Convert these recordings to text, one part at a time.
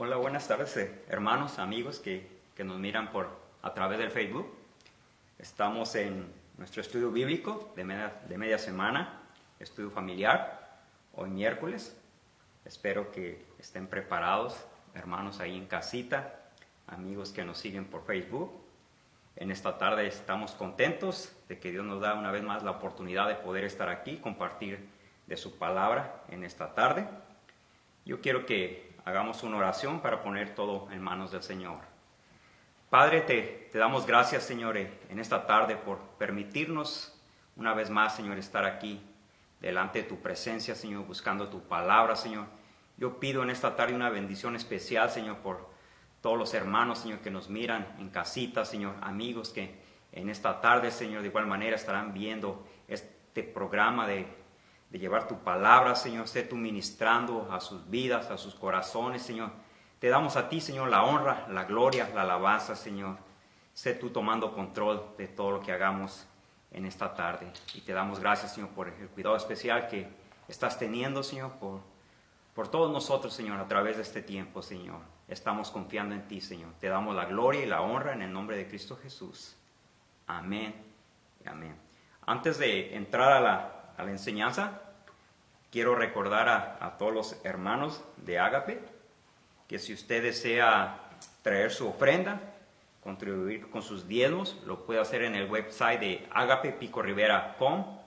Hola, buenas tardes, hermanos, amigos que nos miran a través del Facebook. Estamos en nuestro estudio bíblico de media semana, estudio familiar, hoy miércoles. Espero que estén preparados, hermanos ahí en casita, amigos que nos siguen por Facebook. En esta tarde estamos contentos de que Dios nos da una vez más la oportunidad de poder estar aquí, compartir de su palabra en esta tarde. Yo quiero que hagamos una oración para poner todo en manos del Señor. Padre, te damos gracias, Señor, en esta tarde por permitirnos una vez más, Señor, estar aquí delante de tu presencia, Señor, buscando tu palabra, Señor. Yo pido en esta tarde una bendición especial, Señor, por todos los hermanos, Señor, que nos miran en casita, Señor, amigos que en esta tarde, Señor, de igual manera estarán viendo este programa de llevar tu palabra, Señor. Sé tú ministrando a sus vidas, a sus corazones, Señor. Te damos a ti, Señor, la honra, la gloria, la alabanza, Señor. Sé tú tomando control de todo lo que hagamos en esta tarde. Y te damos gracias, Señor, por el cuidado especial que estás teniendo, Señor, por todos nosotros, Señor, a través de este tiempo, Señor. Estamos confiando en ti, Señor. Te damos la gloria y la honra en el nombre de Cristo Jesús. Amén y amén. Antes de entrar a la enseñanza, quiero recordar a todos los hermanos de Ágape que si usted desea traer su ofrenda, contribuir con sus diezmos, lo puede hacer en el website de agapepicorrivera.com.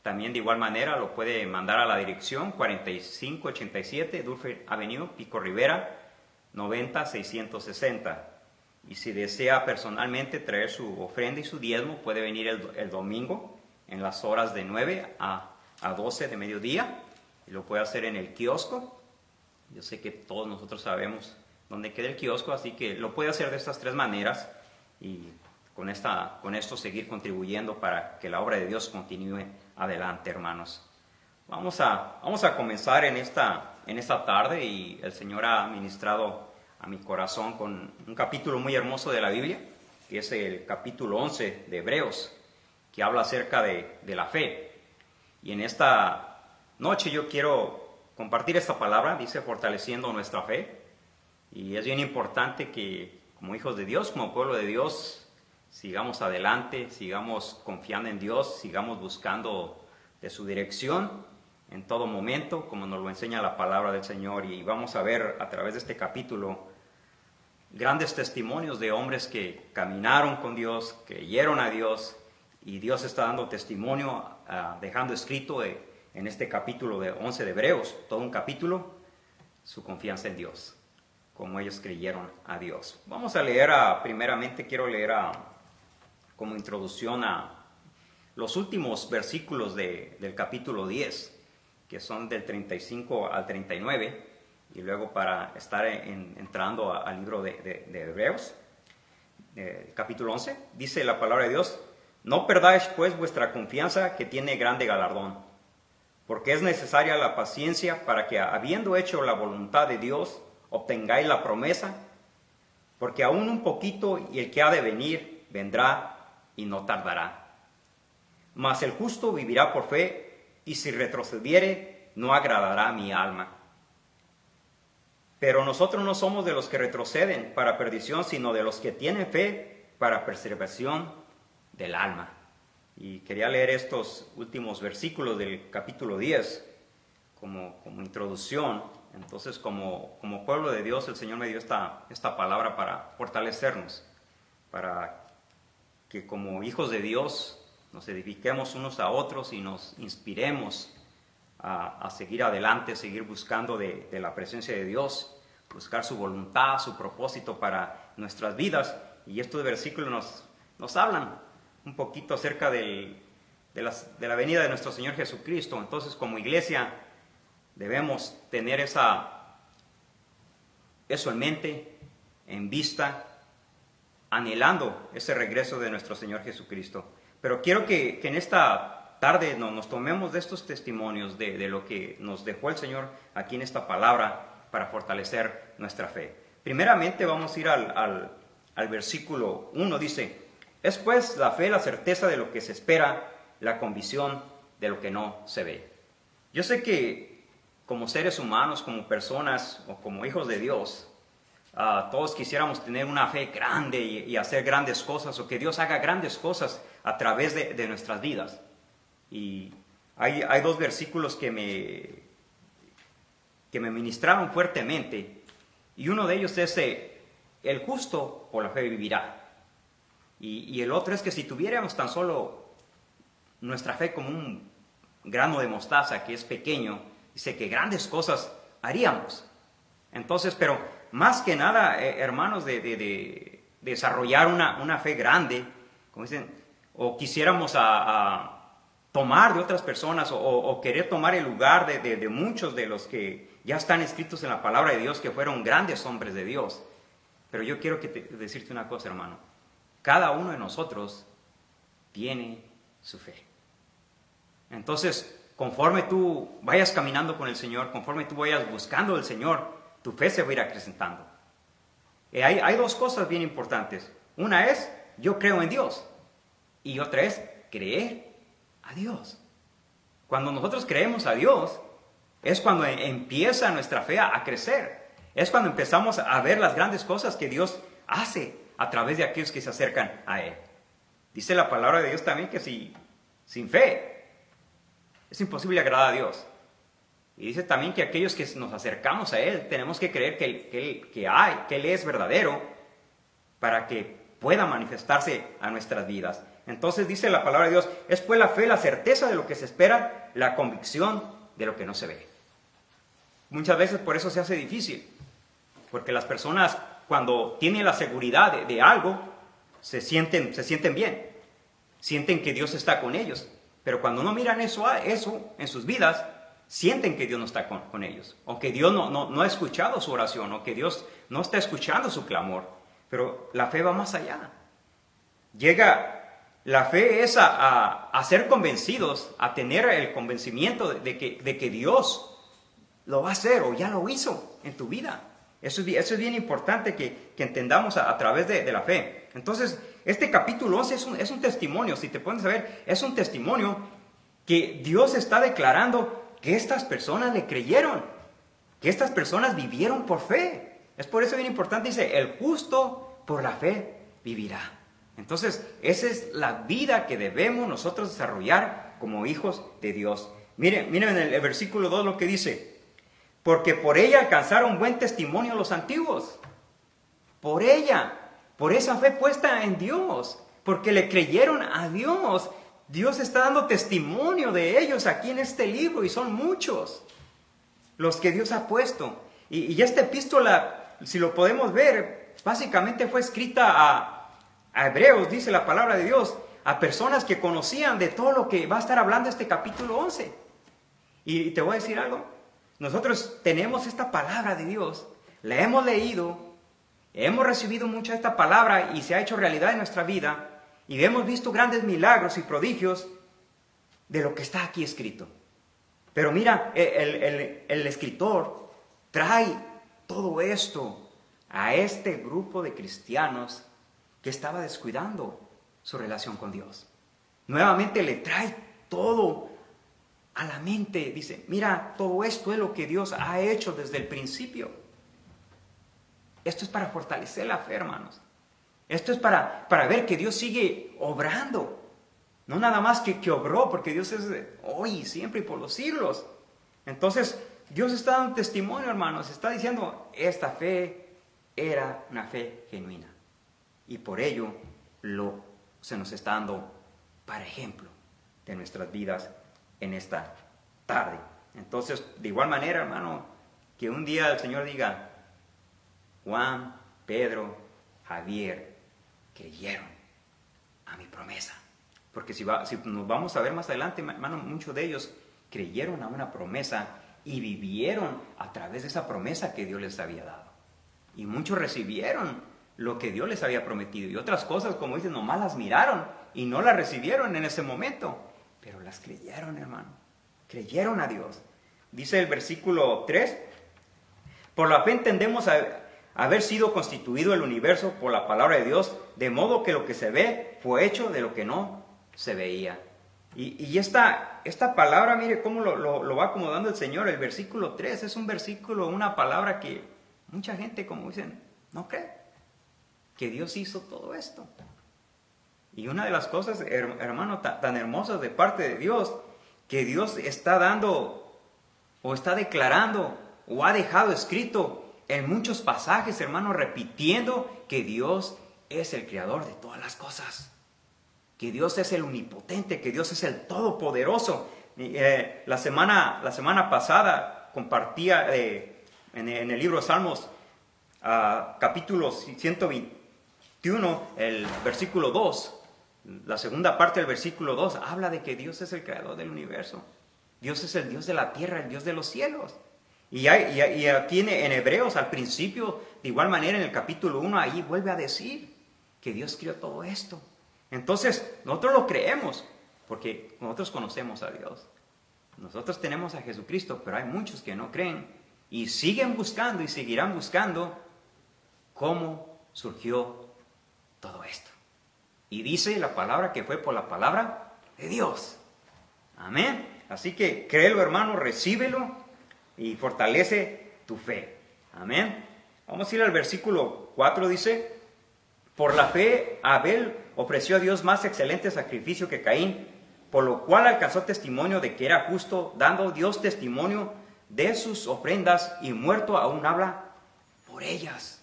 También de igual manera lo puede mandar a la dirección 4587 Dulce Avenue, Pico Rivera, 90660. Y si desea personalmente traer su ofrenda y su diezmo, puede venir el domingo en las horas de 9 a 12 de mediodía, y lo puede hacer en el kiosco. Yo sé que todos nosotros sabemos dónde queda el kiosco, así que lo puede hacer de estas tres maneras y con esto seguir contribuyendo para que la obra de Dios continúe adelante, hermanos. Vamos a comenzar en esta tarde, y el Señor ha ministrado a mi corazón con un capítulo muy hermoso de la Biblia, que es el capítulo 11 de Hebreos, que habla acerca de la fe. Y en esta noche yo quiero compartir esta palabra, dice fortaleciendo nuestra fe. Y es bien importante que como hijos de Dios, como pueblo de Dios, sigamos adelante, sigamos confiando en Dios, sigamos buscando de su dirección en todo momento, como nos lo enseña la palabra del Señor. Y vamos a ver a través de este capítulo grandes testimonios de hombres que caminaron con Dios, creyeron a Dios, y Dios está dando testimonio, dejando escrito en este capítulo 11 de Hebreos, todo un capítulo, su confianza en Dios, como ellos creyeron a Dios. Vamos a leer, primeramente quiero leer como introducción a los últimos versículos del capítulo 10, que son del 35 al 39, y luego para estar entrando al libro de Hebreos, capítulo 11, dice la palabra de Dios: no perdáis pues vuestra confianza, que tiene grande galardón, porque es necesaria la paciencia para que, habiendo hecho la voluntad de Dios, obtengáis la promesa, porque aún un poquito y el que ha de venir vendrá y no tardará. Mas el justo vivirá por fe, y si retrocediere, no agradará a mi alma. Pero nosotros no somos de los que retroceden para perdición, sino de los que tienen fe para preservación del alma. Y quería leer estos últimos versículos del capítulo 10 como introducción. Entonces, como pueblo de Dios, el Señor me dio esta palabra para fortalecernos, para que como hijos de Dios nos edifiquemos unos a otros y nos inspiremos a seguir adelante, seguir buscando de la presencia de Dios, buscar su voluntad, su propósito para nuestras vidas. Y estos versículos nos hablan un poquito acerca de la venida de nuestro Señor Jesucristo. Entonces, como iglesia, debemos tener eso en mente, en vista, anhelando ese regreso de nuestro Señor Jesucristo. Pero quiero que en esta tarde nos tomemos de estos testimonios de lo que nos dejó el Señor aquí en esta palabra para fortalecer nuestra fe. Primeramente vamos a ir al versículo 1, dice: es pues la fe la certeza de lo que se espera, la convicción de lo que no se ve. Yo sé que como seres humanos, como personas o como hijos de Dios, todos quisiéramos tener una fe grande y hacer grandes cosas, o que Dios haga grandes cosas a través de nuestras vidas. Y hay dos versículos que me ministraron fuertemente, y uno de ellos es el justo por la fe vivirá. Y el otro es que si tuviéramos tan solo nuestra fe como un grano de mostaza, que es pequeño, dice que grandes cosas haríamos. Entonces, pero más que nada, hermanos, de desarrollar una fe grande, como dicen, o quisiéramos a tomar de otras personas, o querer tomar el lugar de muchos de los que ya están escritos en la palabra de Dios, que fueron grandes hombres de Dios. Pero yo quiero decirte una cosa, hermano. Cada uno de nosotros tiene su fe. Entonces, conforme tú vayas caminando con el Señor, conforme tú vayas buscando al Señor, tu fe se va a ir acrecentando. Hay dos cosas bien importantes. Una es, yo creo en Dios. Y otra es, creer a Dios. Cuando nosotros creemos a Dios, es cuando empieza nuestra fe a crecer. Es cuando empezamos a ver las grandes cosas que Dios hace a través de aquellos que se acercan a Él. Dice la palabra de Dios también que sin fe es imposible agradar a Dios. Y dice también que aquellos que nos acercamos a Él tenemos que creer que Él es verdadero para que pueda manifestarse a nuestras vidas. Entonces dice la palabra de Dios, es pues la fe la certeza de lo que se espera, la convicción de lo que no se ve. Muchas veces por eso se hace difícil, porque las personas cuando tienen la seguridad de algo, se sienten bien, sienten que Dios está con ellos. Pero cuando no miran eso en sus vidas, sienten que Dios no está con ellos, o que Dios no ha escuchado su oración, o que Dios no está escuchando su clamor. Pero la fe va más allá. La fe es a ser convencidos, a tener el convencimiento de que Dios lo va a hacer o ya lo hizo en tu vida. Eso es bien importante que entendamos a través de la fe. Entonces, este capítulo 11 es un testimonio, si te pones a ver, es un testimonio que Dios está declarando que estas personas le creyeron, que estas personas vivieron por fe. Es por eso bien importante, dice, el justo por la fe vivirá. Entonces, esa es la vida que debemos nosotros desarrollar como hijos de Dios. Miren en el versículo 2 lo que dice, porque por ella alcanzaron buen testimonio los antiguos. Por ella, por esa fe puesta en Dios, porque le creyeron a Dios. Dios está dando testimonio de ellos aquí en este libro, y son muchos los que Dios ha puesto. Y esta epístola, si lo podemos ver, básicamente fue escrita a hebreos, dice la palabra de Dios, a personas que conocían de todo lo que va a estar hablando este capítulo 11. Y te voy a decir algo. Nosotros tenemos esta palabra de Dios, la hemos leído, hemos recibido mucha esta palabra y se ha hecho realidad en nuestra vida, y hemos visto grandes milagros y prodigios de lo que está aquí escrito. Pero mira, el escritor trae todo esto a este grupo de cristianos que estaba descuidando su relación con Dios. Nuevamente le trae todo a la mente. Dice, mira, todo esto es lo que Dios ha hecho desde el principio. Esto es para fortalecer la fe, hermanos. Esto es para ver que Dios sigue obrando. No nada más que obró, porque Dios es hoy, siempre y por los siglos. Entonces, Dios está dando testimonio, hermanos. Está diciendo, esta fe era una fe genuina. Y por ello se nos está dando para ejemplo de nuestras vidas en esta tarde. Entonces, de igual manera, hermano, que un día el Señor diga, Juan, Pedro, Javier, creyeron a mi promesa. Porque si nos vamos a ver más adelante, hermano, muchos de ellos creyeron a una promesa y vivieron a través de esa promesa que Dios les había dado. Y muchos recibieron lo que Dios les había prometido. Y otras cosas, como dicen, nomás las miraron y no las recibieron en ese momento. Pero las creyeron, hermano. Creyeron a Dios. Dice el versículo 3, por la fe entendemos haber sido constituido el universo por la palabra de Dios, de modo que lo que se ve fue hecho de lo que no se veía. Y esta palabra, mire cómo lo va acomodando el Señor. El versículo 3 es un versículo, una palabra que mucha gente, como dicen, no cree que Dios hizo todo esto. Y una de las cosas, hermano, tan hermosas de parte de Dios, que Dios está dando o está declarando o ha dejado escrito en muchos pasajes, hermano, repitiendo que Dios es el creador de todas las cosas. Que Dios es el omnipotente, que Dios es el todopoderoso. La semana pasada compartía en el libro de Salmos, capítulo 121, el versículo 2, la segunda parte del versículo 2, habla de que Dios es el creador del universo. Dios es el Dios de la tierra, el Dios de los cielos. Y aquí en Hebreos, al principio, de igual manera en el capítulo 1, ahí vuelve a decir que Dios creó todo esto. Entonces, nosotros lo creemos, porque nosotros conocemos a Dios. Nosotros tenemos a Jesucristo, pero hay muchos que no creen y siguen buscando y seguirán buscando cómo surgió todo esto. Y dice la palabra que fue por la palabra de Dios. Amén. Así que créelo, hermano, recíbelo y fortalece tu fe. Amén. Vamos a ir al versículo 4, dice: por la fe Abel ofreció a Dios más excelente sacrificio que Caín, por lo cual alcanzó testimonio de que era justo, dando Dios testimonio de sus ofrendas, y muerto aún habla por ellas.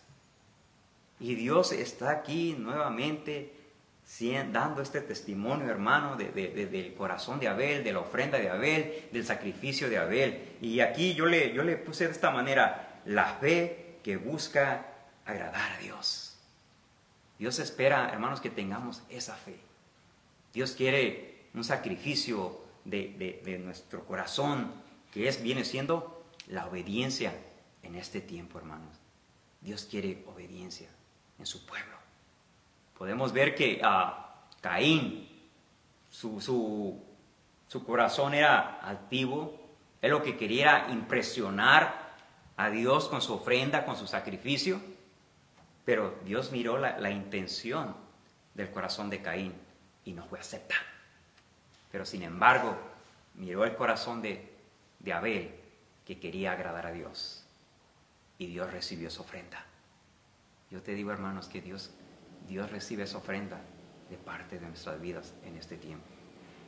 Y Dios está aquí nuevamente dando este testimonio, hermano, del corazón de Abel, de la ofrenda de Abel, del sacrificio de Abel. Y aquí yo le puse de esta manera: la fe que busca agradar a Dios. Dios espera, hermanos, que tengamos esa fe. Dios quiere un sacrificio de nuestro corazón, que viene siendo la obediencia en este tiempo, hermanos. Dios quiere obediencia en su pueblo. Podemos ver que Caín, su corazón era altivo. Él lo que quería era impresionar a Dios con su ofrenda, con su sacrificio. Pero Dios miró la intención del corazón de Caín y no fue aceptada. Pero sin embargo, miró el corazón de Abel, que quería agradar a Dios. Y Dios recibió su ofrenda. Yo te digo, hermanos, que Dios recibe esa ofrenda de parte de nuestras vidas en este tiempo.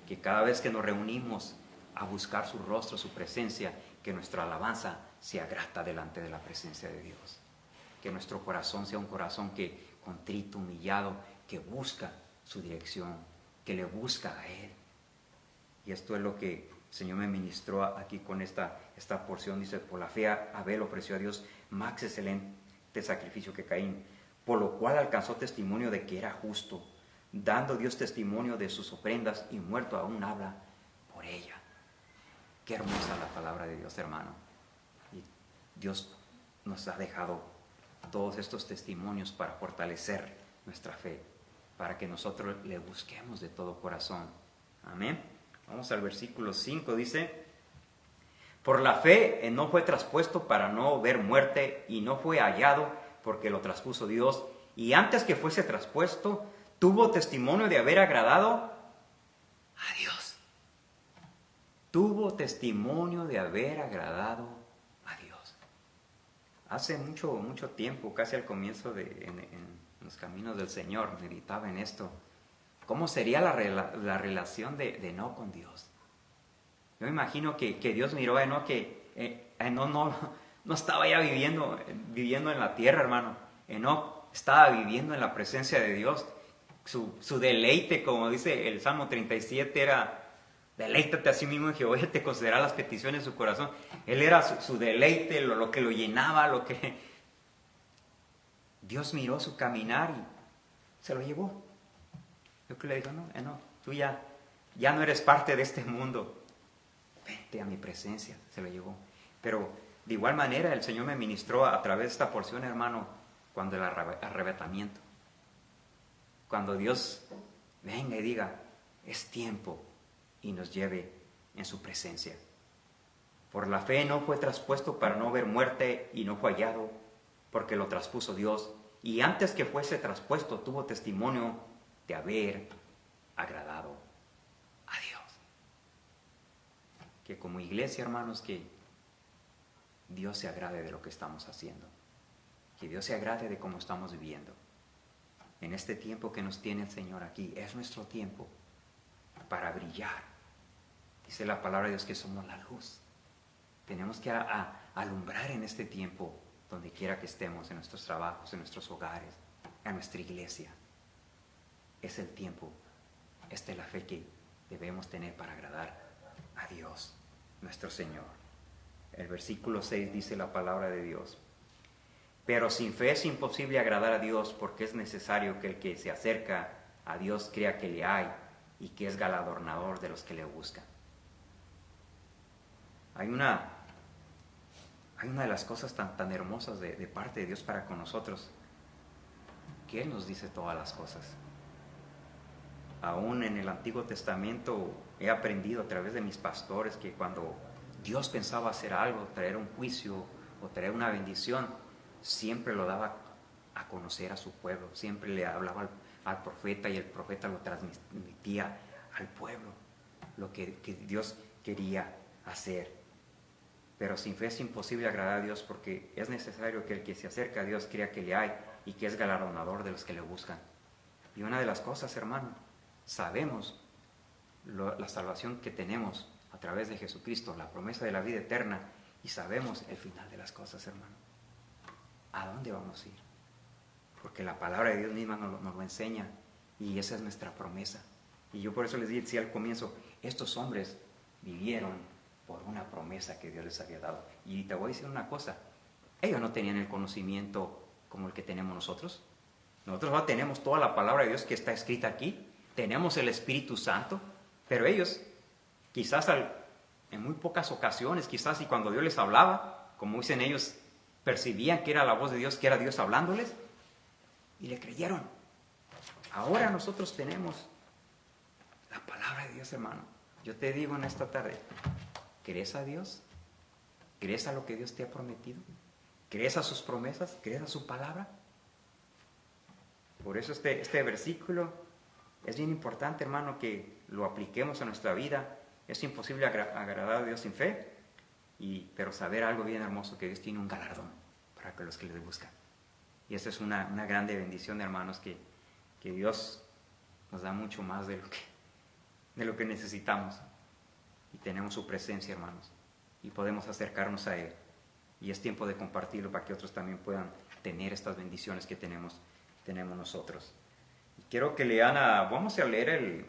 Que cada vez que nos reunimos a buscar su rostro, su presencia, que nuestra alabanza sea grata delante de la presencia de Dios. Que nuestro corazón sea un corazón que contrito, humillado, que busca su dirección, que le busca a Él. Y esto es lo que el Señor me ministró aquí con esta porción. Dice: por la fe Abel ofreció a Dios más excelente sacrificio que Caín, por lo cual alcanzó testimonio de que era justo, dando Dios testimonio de sus ofrendas, y muerto aún habla por ella. Qué hermosa la palabra de Dios, hermano. Y Dios nos ha dejado todos estos testimonios para fortalecer nuestra fe, para que nosotros le busquemos de todo corazón. Amén. Vamos al versículo 5, dice: por la fe no fue traspuesto para no ver muerte, y no fue hallado porque lo traspuso Dios, y antes que fuese traspuesto tuvo testimonio de haber agradado a Dios. Tuvo testimonio de haber agradado a Dios. Hace mucho tiempo, casi al comienzo en los caminos del Señor, meditaba en esto. ¿Cómo sería la relación de Enoc con Dios? Yo me imagino que Dios miró a Enoc, que Enoc no estaba ya viviendo en la tierra, hermano. Enoc estaba viviendo en la presencia de Dios. Su deleite, como dice el Salmo 37, era: deleítate a sí mismo en Jehová, y te concederá las peticiones de su corazón. Él era su deleite, lo que lo llenaba, lo que... Dios miró su caminar y se lo llevó. Yo que le digo: no, tú ya no eres parte de este mundo. Vente a mi presencia. Se lo llevó. Pero de igual manera el Señor me ministró a través de esta porción, hermano, cuando el arrebatamiento. Cuando Dios venga y diga: es tiempo, y nos lleve en su presencia. Por la fe no fue traspuesto para no ver muerte, y no fue hallado porque lo traspuso Dios, y antes que fuese traspuesto tuvo testimonio de haber agradado a Dios. que como iglesia, hermanos, que Dios se agrade de lo que estamos haciendo. Que Dios se agrade de cómo estamos viviendo. En este tiempo que nos tiene el Señor aquí, es nuestro tiempo para brillar. Dice la palabra de Dios que somos la luz. Tenemos que alumbrar en este tiempo, donde quiera que estemos, en nuestros trabajos, en nuestros hogares, en nuestra iglesia. Es el tiempo, esta es la fe que debemos tener para agradar a Dios, nuestro Señor. El versículo 6 dice la palabra de Dios: pero sin fe es imposible agradar a Dios, porque es necesario que el que se acerca a Dios crea que le hay y que es galardonador de los que le buscan. Hay una de las cosas tan hermosas de parte de Dios para con nosotros, que Él nos dice todas las cosas. Aún en el Antiguo Testamento he aprendido a través de mis pastores que cuando Dios pensaba hacer algo, traer un juicio o traer una bendición, siempre lo daba a conocer a su pueblo, siempre le hablaba al profeta y el profeta lo transmitía al pueblo, lo que Dios quería hacer. Pero sin fe es imposible agradar a Dios, porque es necesario que el que se acerca a Dios crea que le hay y que es galardonador de los que le buscan. Y una de las cosas, hermano, sabemos la salvación que tenemos a través de Jesucristo, la promesa de la vida eterna, y sabemos el final de las cosas, hermano. ¿A dónde vamos a ir? Porque la palabra de Dios misma nos lo enseña, y esa es nuestra promesa. Y yo por eso les decía al comienzo, estos hombres vivieron por una promesa que Dios les había dado. Y te voy a decir una cosa, ellos no tenían el conocimiento como el que tenemos nosotros. Nosotros no tenemos toda la palabra de Dios que está escrita aquí, tenemos el Espíritu Santo, pero ellos quizás en muy pocas ocasiones, quizás y cuando Dios les hablaba, como dicen ellos, percibían que era la voz de Dios, que era Dios hablándoles, y le creyeron. Ahora nosotros tenemos la palabra de Dios, hermano. Yo te digo en esta tarde, ¿crees a Dios? ¿Crees a lo que Dios te ha prometido? ¿Crees a sus promesas? ¿Crees a su palabra? Por eso este versículo es bien importante, hermano, que lo apliquemos a nuestra vida. Es imposible agradar a Dios sin fe, pero saber algo bien hermoso, que Dios tiene un galardón para los que le buscan. Y esa es una grande bendición, hermanos, que Dios nos da mucho más de lo que necesitamos. Y tenemos su presencia, hermanos, y podemos acercarnos a Él. Y es tiempo de compartirlo para que otros también puedan tener estas bendiciones que tenemos nosotros. Y quiero que lean vamos a leer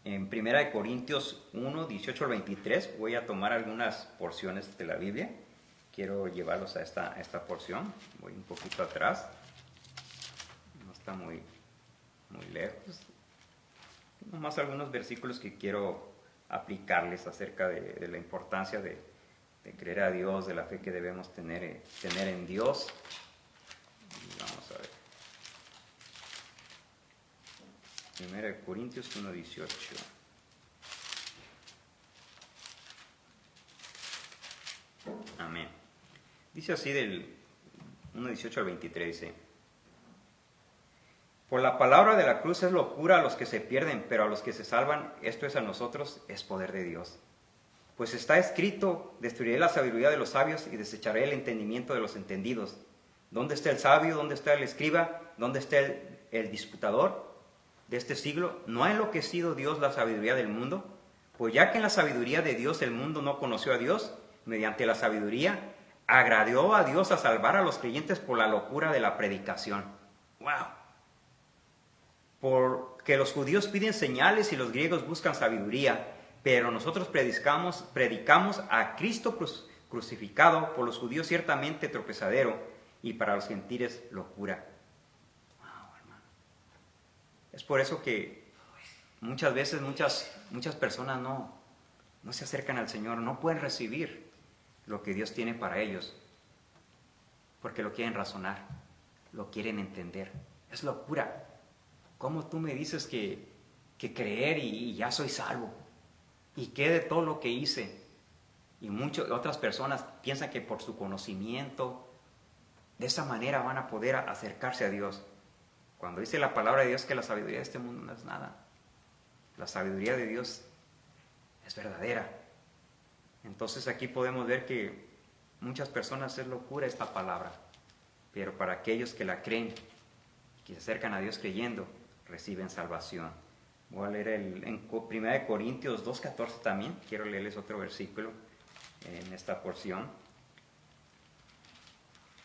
en 1 Corintios 1, 18 al 23. Voy a tomar algunas porciones de la Biblia. Quiero llevarlos a esta porción. Voy un poquito atrás. No está muy lejos. Nomás algunos versículos que quiero aplicarles acerca de la importancia de creer a Dios, de la fe que debemos tener en Dios. Y vamos a ver. 1 Corintios 1, 18. Amén. Dice así del 1, 18 al 23, dice: por la palabra de la cruz es locura a los que se pierden, pero a los que se salvan, esto es a nosotros, es poder de Dios. Pues está escrito: destruiré la sabiduría de los sabios y desecharé el entendimiento de los entendidos. ¿Dónde está el sabio? ¿Dónde está el escriba? ¿Dónde está el disputador de este siglo? ¿No ha enloquecido Dios la sabiduría del mundo? Pues ya que en la sabiduría de Dios el mundo no conoció a Dios, mediante la sabiduría agradó a Dios a salvar a los creyentes por la locura de la predicación. ¡Wow! Porque los judíos piden señales y los griegos buscan sabiduría, pero nosotros predicamos a Cristo crucificado, por los judíos ciertamente tropezadero y para los gentiles locura. Wow, hermano. Es por eso que muchas veces muchas personas no se acercan al Señor, no pueden recibir lo que Dios tiene para ellos, porque lo quieren razonar, lo quieren entender. Es locura. ¿Cómo tú me dices que creer y ya soy salvo? ¿Y qué de todo lo que hice? Y otras personas piensan que por su conocimiento, de esa manera van a poder acercarse a Dios. Cuando dice la palabra de Dios que la sabiduría de este mundo no es nada. La sabiduría de Dios es verdadera. Entonces aquí podemos ver que muchas personas es locura esta palabra, pero para aquellos que la creen, que se acercan a Dios creyendo, reciben salvación. Voy a leer en 1 Corintios 2:14 también, quiero leerles otro versículo en esta porción.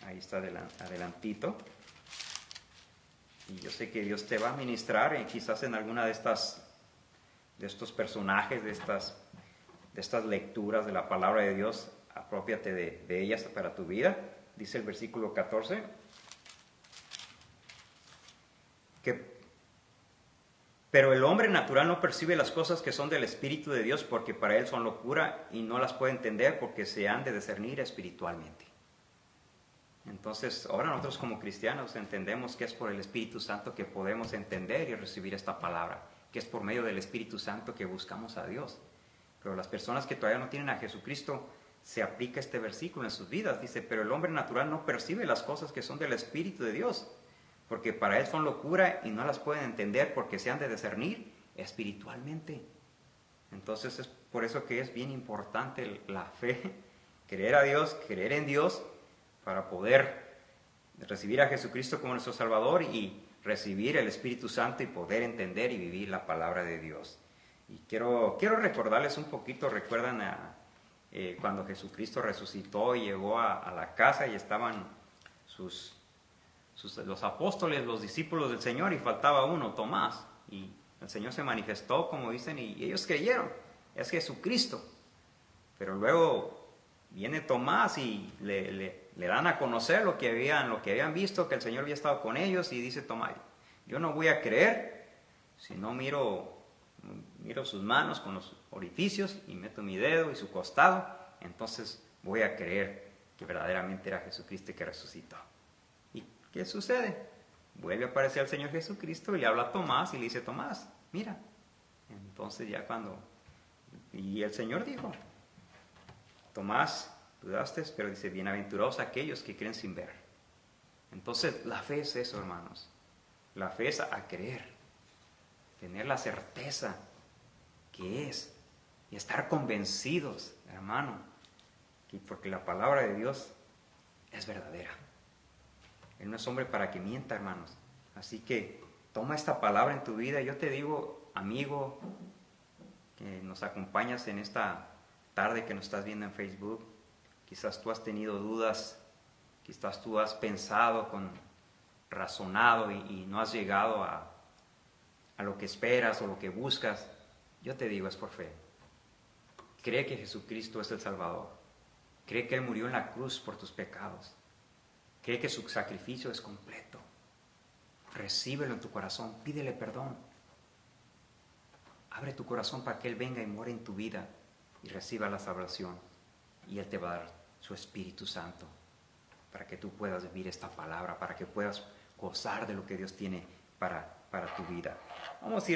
Ahí está adelantito. Y yo sé que Dios te va a ministrar quizás en alguna de estos personajes, de estas lecturas de la palabra de Dios. Aprópiate de ellas para tu vida. Dice el versículo 14 pero el hombre natural no percibe las cosas que son del Espíritu de Dios, porque para él son locura y no las puede entender, porque se han de discernir espiritualmente. Entonces, ahora nosotros como cristianos entendemos que es por el Espíritu Santo que podemos entender y recibir esta palabra, que es por medio del Espíritu Santo que buscamos a Dios. Pero las personas que todavía no tienen a Jesucristo, se aplica este versículo en sus vidas. Dice, pero el hombre natural no percibe las cosas que son del Espíritu de Dios, porque para él son locura y no las pueden entender, porque se han de discernir espiritualmente. Entonces es por eso que es bien importante la fe, creer a Dios, creer en Dios, para poder recibir a Jesucristo como nuestro Salvador y recibir el Espíritu Santo y poder entender y vivir la palabra de Dios. Y quiero recordarles un poquito, recuerdan cuando Jesucristo resucitó y llegó a la casa y estaban los apóstoles, los discípulos del Señor, y faltaba uno, Tomás, y el Señor se manifestó, como dicen, y ellos creyeron, es Jesucristo. Pero luego viene Tomás y le dan a conocer lo que habían visto, que el Señor había estado con ellos, y dice Tomás, yo no voy a creer si no miro sus manos con los orificios y meto mi dedo y su costado, entonces voy a creer que verdaderamente era Jesucristo que resucitó. ¿Y qué sucede? Vuelve a aparecer el Señor Jesucristo y le habla a Tomás y le dice, Tomás, mira. Entonces y el Señor dijo, Tomás, dudaste, pero dice, bienaventurados aquellos que creen sin ver. Entonces la fe es eso, hermanos. La fe es a creer, tener la certeza que es y estar convencidos, hermano, porque la palabra de Dios es verdadera. Él no es hombre para que mienta, hermanos. Así que toma esta palabra en tu vida. Yo te digo, amigo, que nos acompañas en esta tarde que nos estás viendo en Facebook, quizás tú has tenido dudas, quizás tú has pensado, razonado y no has llegado a lo que esperas o lo que buscas. Yo te digo, es por fe. Cree que Jesucristo es el Salvador. Cree que Él murió en la cruz por tus pecados. Cree que su sacrificio es completo. Recíbelo en tu corazón, pídele perdón. Abre tu corazón para que Él venga y muera en tu vida y reciba la salvación. Y Él te va a dar su Espíritu Santo para que tú puedas vivir esta palabra, para que puedas gozar de lo que Dios tiene para tu vida. Vamos a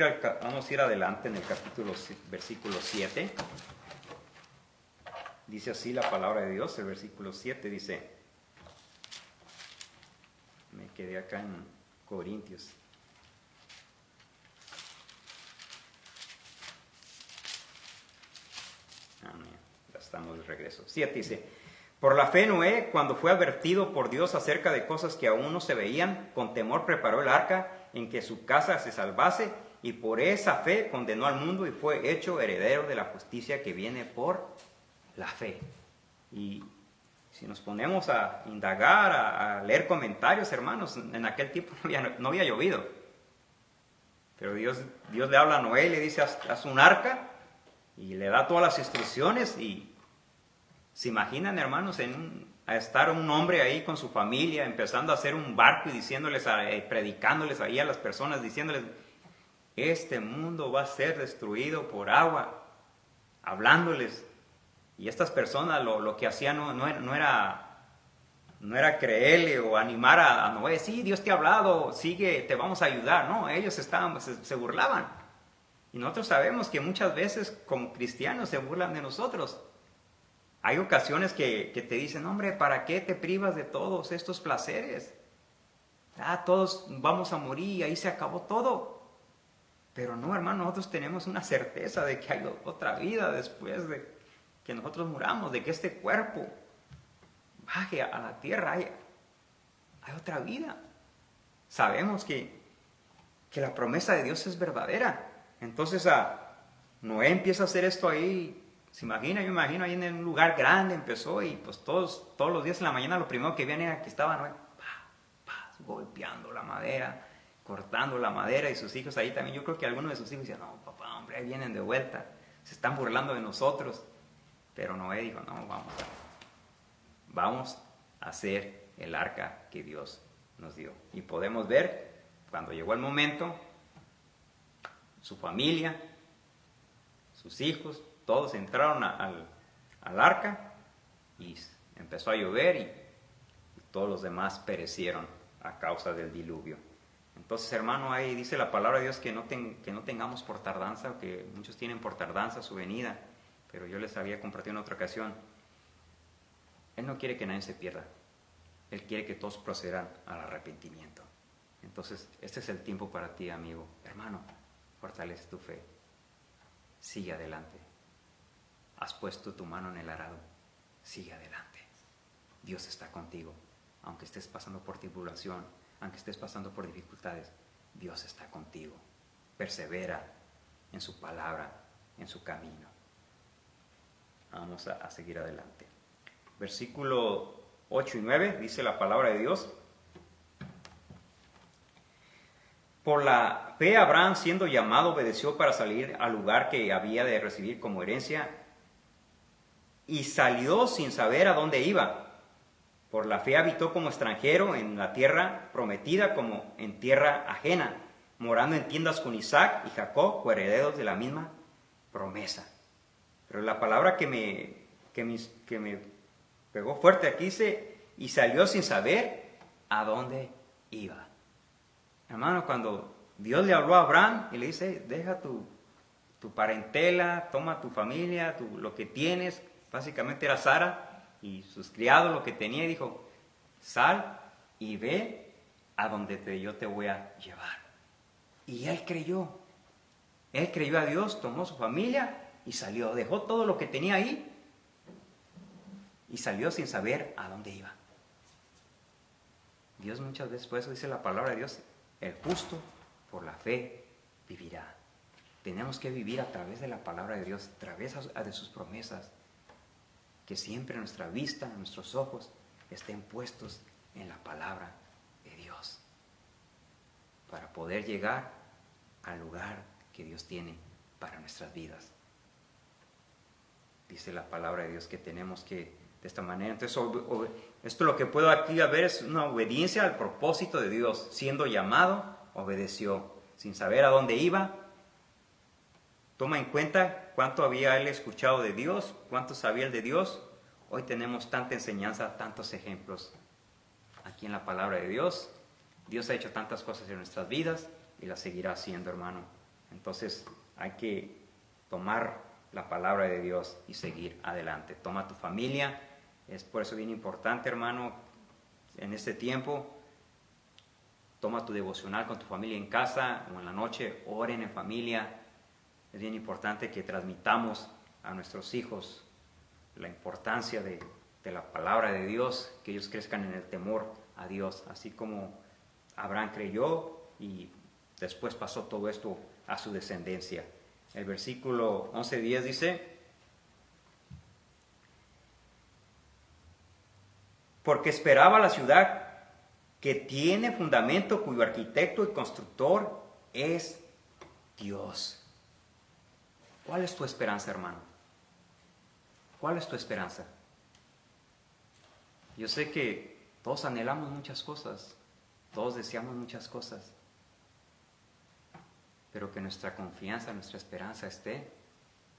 ir adelante en el versículo 7. Dice así la palabra de Dios, el versículo 7 dice, me quedé acá en Corintios. Ya estamos de regreso. 7 dice, por la fe Noé, cuando fue advertido por Dios acerca de cosas que aún no se veían, con temor preparó el arca en que su casa se salvase, y por esa fe condenó al mundo y fue hecho heredero de la justicia que viene por la fe. Y si nos ponemos a indagar, a leer comentarios, hermanos, en aquel tiempo no había llovido. Pero Dios le habla a Noé y le dice, haz un arca, y le da todas las instrucciones. Y se imaginan, hermanos, a estar un hombre ahí con su familia, empezando a hacer un barco y diciéndoles, predicándoles ahí a las personas, diciéndoles, este mundo va a ser destruido por agua, hablándoles. Y estas personas lo que hacían no era creerle o animar a Noé, sí, Dios te ha hablado, sigue, te vamos a ayudar. No, ellos se burlaban. Y nosotros sabemos que muchas veces como cristianos se burlan de nosotros. Hay ocasiones que te dicen, hombre, ¿para qué te privas de todos estos placeres? Todos vamos a morir y ahí se acabó todo. Pero no, hermano, nosotros tenemos una certeza de que hay otra vida después de que nosotros muramos, de que este cuerpo baje a la tierra, hay otra vida. Sabemos que la promesa de Dios es verdadera. Entonces Noé empieza a hacer esto ahí. Se imagina, yo imagino ahí en un lugar grande empezó y pues todos los días en la mañana lo primero que veían era que estaba Noé golpeando la madera, cortando la madera, y sus hijos ahí también. Yo creo que algunos de sus hijos decían, no, papá, hombre, ahí vienen de vuelta, se están burlando de nosotros. Pero Noé dijo, no, vamos a hacer el arca que Dios nos dio. Y podemos ver, cuando llegó el momento, su familia, sus hijos, todos entraron al arca y empezó a llover y todos los demás perecieron a causa del diluvio. Entonces, hermano, ahí dice la palabra de Dios que no tengamos por tardanza, que muchos tienen por tardanza su venida, pero yo les había compartido en otra ocasión. Él no quiere que nadie se pierda. Él quiere que todos procedan al arrepentimiento. Entonces, este es el tiempo para ti, amigo. Hermano, fortalece tu fe. Sigue adelante. Has puesto tu mano en el arado. Sigue adelante. Dios está contigo. Aunque estés pasando por tribulación, aunque estés pasando por dificultades, Dios está contigo. Persevera en su palabra, en su camino. Vamos a seguir adelante. Versículo 8 y 9 dice la palabra de Dios. Por la fe Abraham, siendo llamado, obedeció para salir al lugar que había de recibir como herencia, y salió sin saber a dónde iba. Por la fe habitó como extranjero en la tierra prometida, como en tierra ajena, morando en tiendas con Isaac y Jacob, coherederos de la misma promesa. Pero la palabra que me pegó fuerte aquí dice, y salió sin saber a dónde iba. Hermano, cuando Dios le habló a Abraham y le dice, deja tu parentela, toma tu familia, lo que tienes, básicamente era Sara y sus criados, lo que tenía, y dijo, sal y ve a donde yo te voy a llevar. Y él creyó a Dios, tomó su familia y salió, dejó todo lo que tenía ahí y salió sin saber a dónde iba. Dios muchas veces, por eso dice la palabra de Dios, el justo por la fe vivirá. Tenemos que vivir a través de la palabra de Dios, a través de sus promesas, que siempre nuestra vista, nuestros ojos estén puestos en la palabra de Dios, para poder llegar al lugar que Dios tiene para nuestras vidas. Dice la palabra de Dios que tenemos que, de esta manera, entonces esto lo que puedo aquí ver es una obediencia al propósito de Dios. Siendo llamado, obedeció, sin saber a dónde iba. Toma en cuenta cuánto había él escuchado de Dios, cuánto sabía él de Dios. Hoy tenemos tanta enseñanza, tantos ejemplos aquí en la palabra de Dios. Dios ha hecho tantas cosas en nuestras vidas y las seguirá haciendo, hermano. Entonces hay que tomar la palabra de Dios y seguir adelante. Toma tu familia. Es por eso bien importante, hermano, en este tiempo. Toma tu devocional con tu familia en casa o en la noche. Oren en familia. Es bien importante que transmitamos a nuestros hijos la importancia de la palabra de Dios, que ellos crezcan en el temor a Dios, así como Abraham creyó y después pasó todo esto a su descendencia. El versículo 11:10 dice, porque esperaba la ciudad que tiene fundamento, cuyo arquitecto y constructor es Dios. ¿Cuál es tu esperanza, hermano? ¿Cuál es tu esperanza? Yo sé que todos anhelamos muchas cosas, todos deseamos muchas cosas, pero que nuestra confianza, nuestra esperanza esté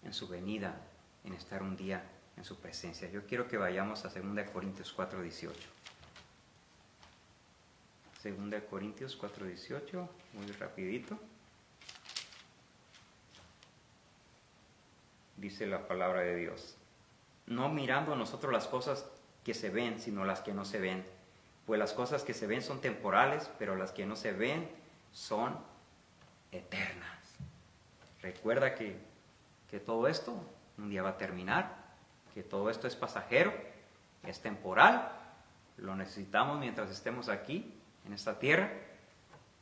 en su venida, en estar un día en su presencia. Yo quiero que vayamos a 2 Corintios 4:18. 2 Corintios 4:18, muy rapidito. Dice la palabra de Dios, no mirando nosotros las cosas que se ven, sino las que no se ven. Pues las cosas que se ven son temporales, pero las que no se ven son eternas. Recuerda que todo esto un día va a terminar, que todo esto es pasajero, es temporal, lo necesitamos mientras estemos aquí, en esta tierra,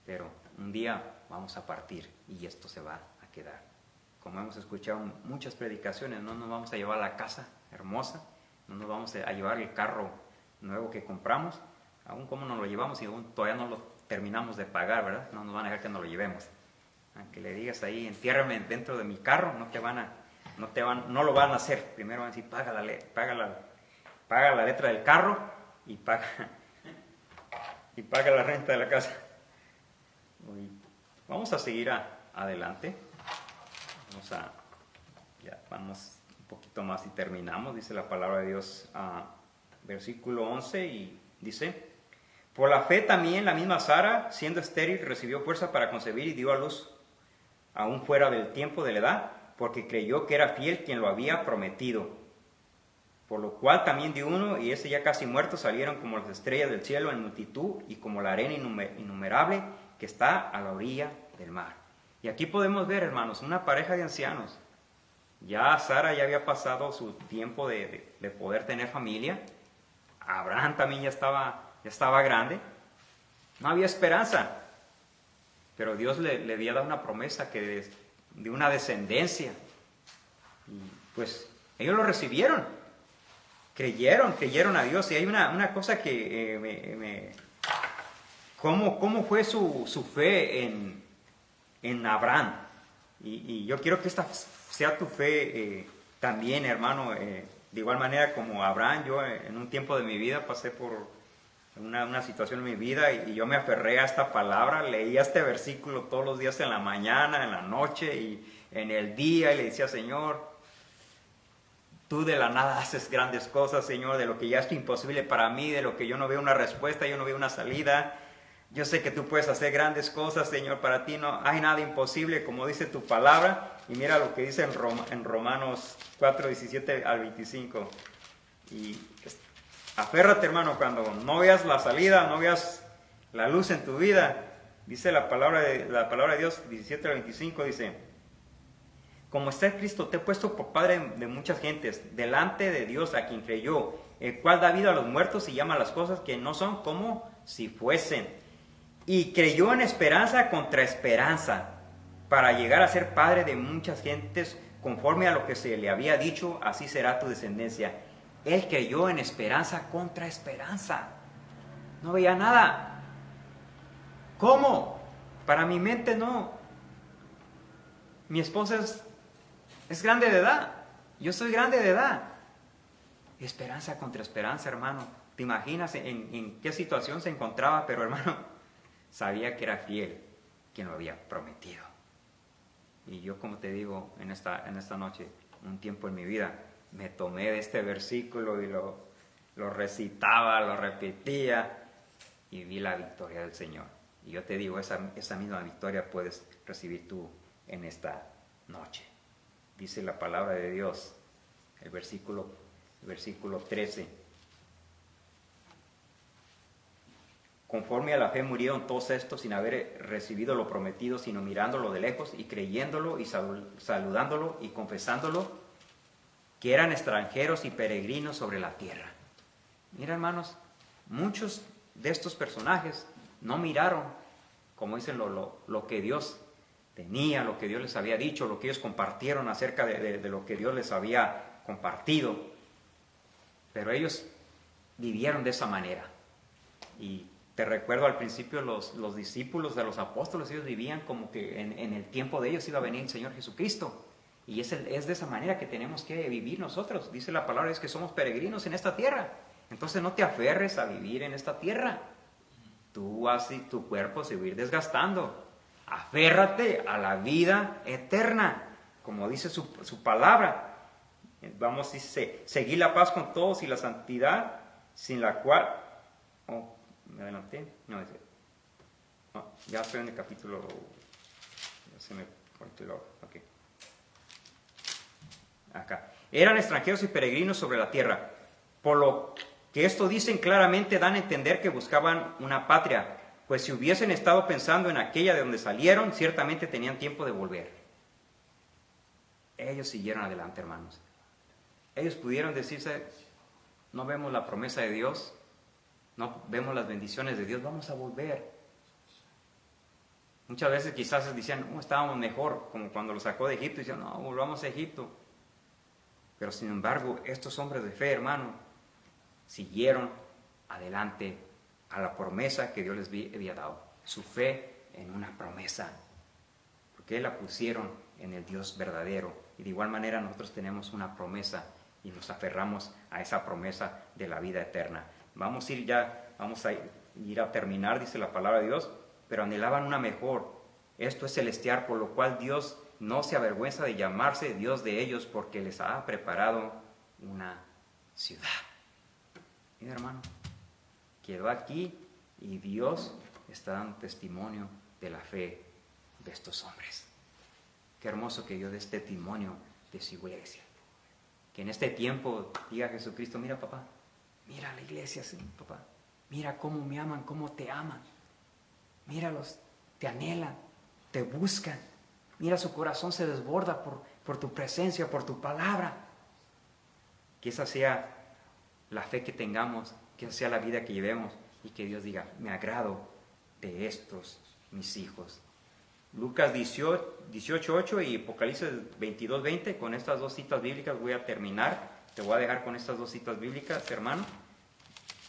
pero un día vamos a partir y esto se va a quedar. Como hemos escuchado en muchas predicaciones, no nos vamos a llevar la casa hermosa, no nos vamos a llevar el carro nuevo que compramos, aún como nos lo llevamos y aún todavía no lo terminamos de pagar, ¿verdad? No nos van a dejar que nos lo llevemos. Aunque le digas ahí, entiérrame dentro de mi carro, no lo van a hacer. Primero van a decir, paga la letra del carro y paga la renta de la casa. Vamos a seguir adelante. Vamos un poquito más y terminamos. Dice la palabra de Dios, versículo 11, y dice: por la fe también la misma Sara, siendo estéril, recibió fuerza para concebir y dio a luz aún fuera del tiempo de la edad, porque creyó que era fiel quien lo había prometido. Por lo cual también de uno, y ese ya casi muerto, salieron como las estrellas del cielo en multitud y como la arena innumerable que está a la orilla del mar. Y aquí podemos ver, hermanos, una pareja de ancianos. Ya Sara ya había pasado su tiempo de poder tener familia. Abraham también ya estaba grande. No había esperanza. Pero Dios le había dado una promesa de una descendencia. Y pues ellos lo recibieron. Creyeron a Dios. Y hay una cosa que ¿cómo fue su fe en Abraham? Y yo quiero que esta sea tu fe también, hermano. De igual manera como Abraham, yo en un tiempo de mi vida pasé por una situación en mi vida y yo me aferré a esta palabra, leía este versículo todos los días en la mañana, en la noche y en el día, y le decía: Señor, tú de la nada haces grandes cosas, Señor, de lo que ya es imposible para mí, de lo que yo no veo una respuesta, yo no veo una salida. Yo sé que tú puedes hacer grandes cosas, Señor, para ti no hay nada imposible, como dice tu palabra. Y mira lo que dice en Romanos 4, 17 al 25. Y aférrate, hermano, cuando no veas la salida, no veas la luz en tu vida. Dice la palabra de Dios, 17 al 25, dice: como está escrito, te he puesto por padre de muchas gentes, delante de Dios a quien creyó, el cual da vida a los muertos y llama a las cosas que no son como si fuesen. Y creyó en esperanza contra esperanza, para llegar a ser padre de muchas gentes, conforme a lo que se le había dicho, así será tu descendencia. Él creyó en esperanza contra esperanza. No veía nada. ¿Cómo? Para mi mente no. Mi esposa es grande de edad. Yo soy grande de edad. Esperanza contra esperanza, hermano. ¿Te imaginas en qué situación se encontraba? Pero, hermano, sabía que era fiel quien lo había prometido. Y yo, como te digo, en esta noche, un tiempo en mi vida, me tomé de este versículo y lo recitaba, lo repetía y vi la victoria del Señor. Y yo te digo, esa misma victoria puedes recibir tú en esta noche. Dice la palabra de Dios, el versículo 13. Conforme a la fe murieron todos estos sin haber recibido lo prometido, sino mirándolo de lejos y creyéndolo y saludándolo y confesándolo, que eran extranjeros y peregrinos sobre la tierra. Mira, hermanos, muchos de estos personajes no miraron, como dicen, lo que Dios tenía, lo que Dios les había dicho, lo que ellos compartieron acerca de lo que Dios les había compartido. Pero ellos vivieron de esa manera. Y te recuerdo al principio, los discípulos de los apóstoles, ellos vivían como que en el tiempo de ellos iba a venir el Señor Jesucristo. Y es de esa manera que tenemos que vivir nosotros. Dice la palabra, es que somos peregrinos en esta tierra. Entonces no te aferres a vivir en esta tierra. Tú vas y tu cuerpo se va a ir desgastando. Aférrate a la vida eterna, como dice su palabra. Vamos, dice, seguir la paz con todos y la santidad, sin la cual... Oh, me adelanté. No, dice... No, ya estoy en el capítulo... Ya se me cortó el ojo. Ok. Acá. Eran extranjeros y peregrinos sobre la tierra, por lo que esto dicen claramente dan a entender que buscaban una patria, pues si hubiesen estado pensando en aquella de donde salieron, ciertamente tenían tiempo de volver. ellos siguieron adelante, hermanos. Ellos pudieron decirse, no vemos la promesa de Dios, no vemos las bendiciones de Dios, vamos a volver. Muchas veces quizás decían, estábamos mejor, como cuando los sacó de Egipto, y decían, no, volvamos a Egipto. Pero sin embargo, estos hombres de fe, hermano, siguieron adelante a la promesa que Dios les había dado. Su fe en una promesa, porque la pusieron en el Dios verdadero. Y de igual manera nosotros tenemos una promesa y nos aferramos a esa promesa de la vida eterna. Vamos a ir a terminar, dice la palabra de Dios, pero anhelaban una mejor. Esto es celestial, por lo cual Dios no se avergüenza de llamarse Dios de ellos, porque les ha preparado una ciudad. Mira, hermano, quedó aquí y Dios está dando testimonio de la fe de estos hombres. Qué hermoso que Dios dé testimonio de su iglesia. Que en este tiempo diga Jesucristo, mira papá, mira la iglesia, sí, papá. Mira cómo me aman, cómo te aman. Míralos, te anhelan, te buscan. Mira, su corazón se desborda por tu presencia, por tu palabra. Que esa sea la fe que tengamos, que esa sea la vida que llevemos y que Dios diga, me agrado de estos mis hijos. Lucas 18:8 y Apocalipsis 22:20, con estas dos citas bíblicas voy a terminar. Te voy a dejar con estas dos citas bíblicas, hermano.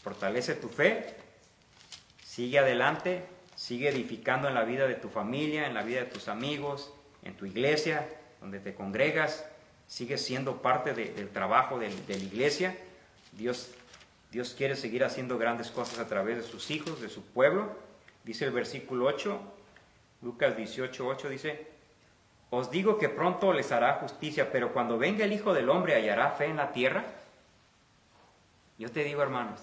Fortalece tu fe, sigue adelante, sigue edificando en la vida de tu familia, en la vida de tus amigos, en tu iglesia, donde te congregas, sigue siendo parte del trabajo de la iglesia. Dios quiere seguir haciendo grandes cosas a través de sus hijos, de su pueblo. Dice el versículo 8, Lucas 18:8 dice, os digo que pronto les hará justicia, pero cuando venga el Hijo del Hombre, ¿hallará fe en la tierra? Yo te digo, hermanos,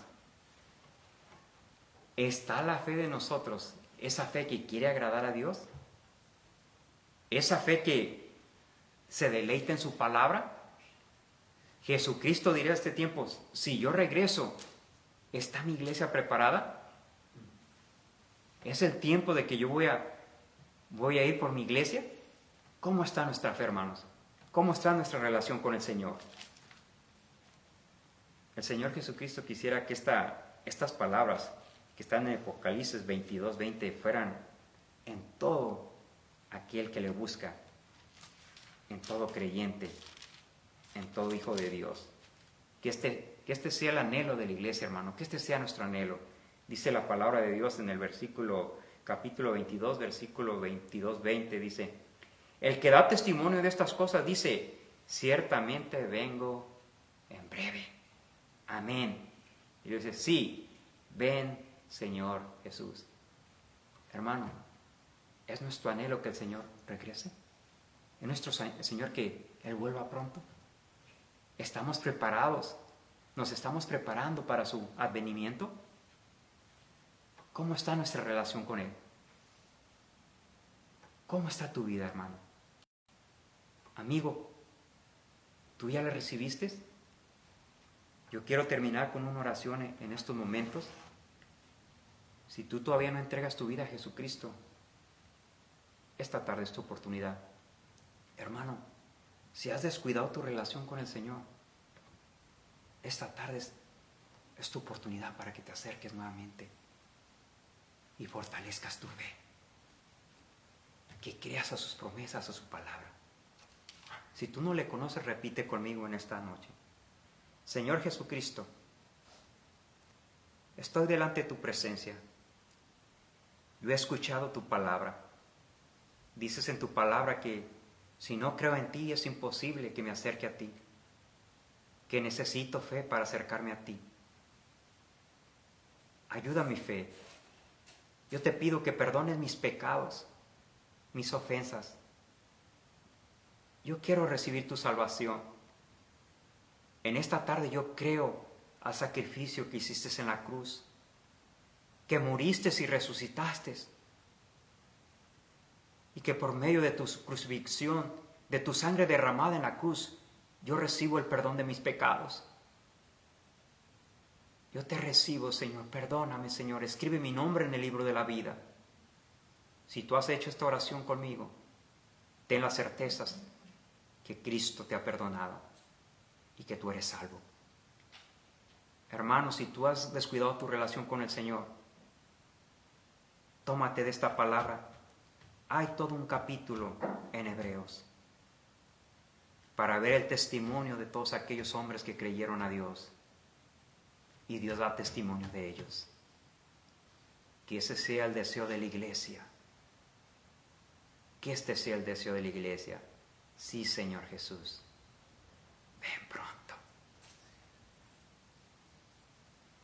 ¿está la fe de nosotros, esa fe que quiere agradar a Dios? ¿Esa fe que se deleita en su palabra? Jesucristo dirá a este tiempo, si yo regreso, ¿está mi iglesia preparada? ¿Es el tiempo de que yo voy a ir por mi iglesia? ¿Cómo está nuestra fe, hermanos? ¿Cómo está nuestra relación con el Señor? El Señor Jesucristo quisiera que estas palabras que están en Apocalipsis 22:20 fueran en todo aquel que le busca, en todo creyente, en todo hijo de Dios. Que este sea el anhelo de la iglesia, hermano, que este sea nuestro anhelo. Dice la palabra de Dios en el capítulo 22, versículo 22-20, dice, el que da testimonio de estas cosas dice, ciertamente vengo en breve. Amén. Y Dios dice, sí, ven, Señor Jesús. Hermano, ¿es nuestro anhelo que el Señor regrese? ¿Es nuestro Señor que Él vuelva pronto? ¿Estamos preparados? ¿Nos estamos preparando para su advenimiento? ¿Cómo está nuestra relación con Él? ¿Cómo está tu vida, hermano? Amigo, ¿tú ya le recibiste? Yo quiero terminar con una oración en estos momentos. Si tú todavía no entregas tu vida a Jesucristo, esta tarde es tu oportunidad. Hermano, si has descuidado tu relación con el Señor, esta tarde es tu oportunidad para que te acerques nuevamente y fortalezcas tu fe. Que creas a sus promesas, a su palabra. Si tú no le conoces, repite conmigo en esta noche. Señor Jesucristo, estoy delante de tu presencia. Yo he escuchado tu palabra. Dices en tu palabra que si no creo en ti es imposible que me acerque a ti. Que necesito fe para acercarme a ti. Ayuda mi fe. Yo te pido que perdones mis pecados, mis ofensas. Yo quiero recibir tu salvación. En esta tarde yo creo al sacrificio que hiciste en la cruz, que muriste y resucitaste, y que por medio de tu crucifixión, de tu sangre derramada en la cruz, yo recibo el perdón de mis pecados. Yo te recibo, Señor. Perdóname, Señor. Escribe mi nombre en el libro de la vida. Si tú has hecho esta oración conmigo, ten las certezas que Cristo te ha perdonado y que tú eres salvo. Hermano, si tú has descuidado tu relación con el Señor, tómate de esta palabra. Hay todo un capítulo en Hebreos para ver el testimonio de todos aquellos hombres que creyeron a Dios. Y Dios da testimonio de ellos. Que ese sea el deseo de la iglesia. Que este sea el deseo de la iglesia. Sí, Señor Jesús. Ven pronto.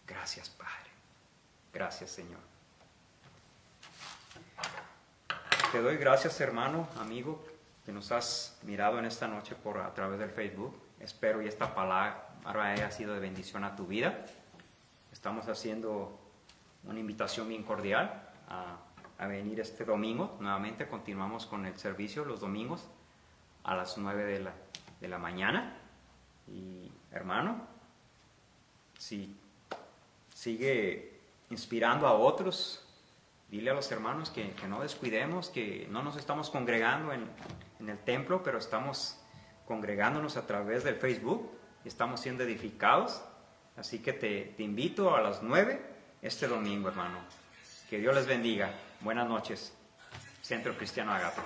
Gracias, Padre. Gracias, Señor. Te doy gracias, hermano, amigo, que nos has mirado en esta noche a través del Facebook. Espero y esta palabra haya sido de bendición a tu vida. Estamos haciendo una invitación bien cordial a venir este domingo. Nuevamente continuamos con el servicio los domingos a las 9 de la mañana. Y hermano, si sigue inspirando a otros, dile a los hermanos que no descuidemos, que no nos estamos congregando en el templo, pero estamos congregándonos a través del Facebook y estamos siendo edificados. Así que te invito a las 9 este domingo, hermano. Que Dios les bendiga. Buenas noches. Centro Cristiano Agape.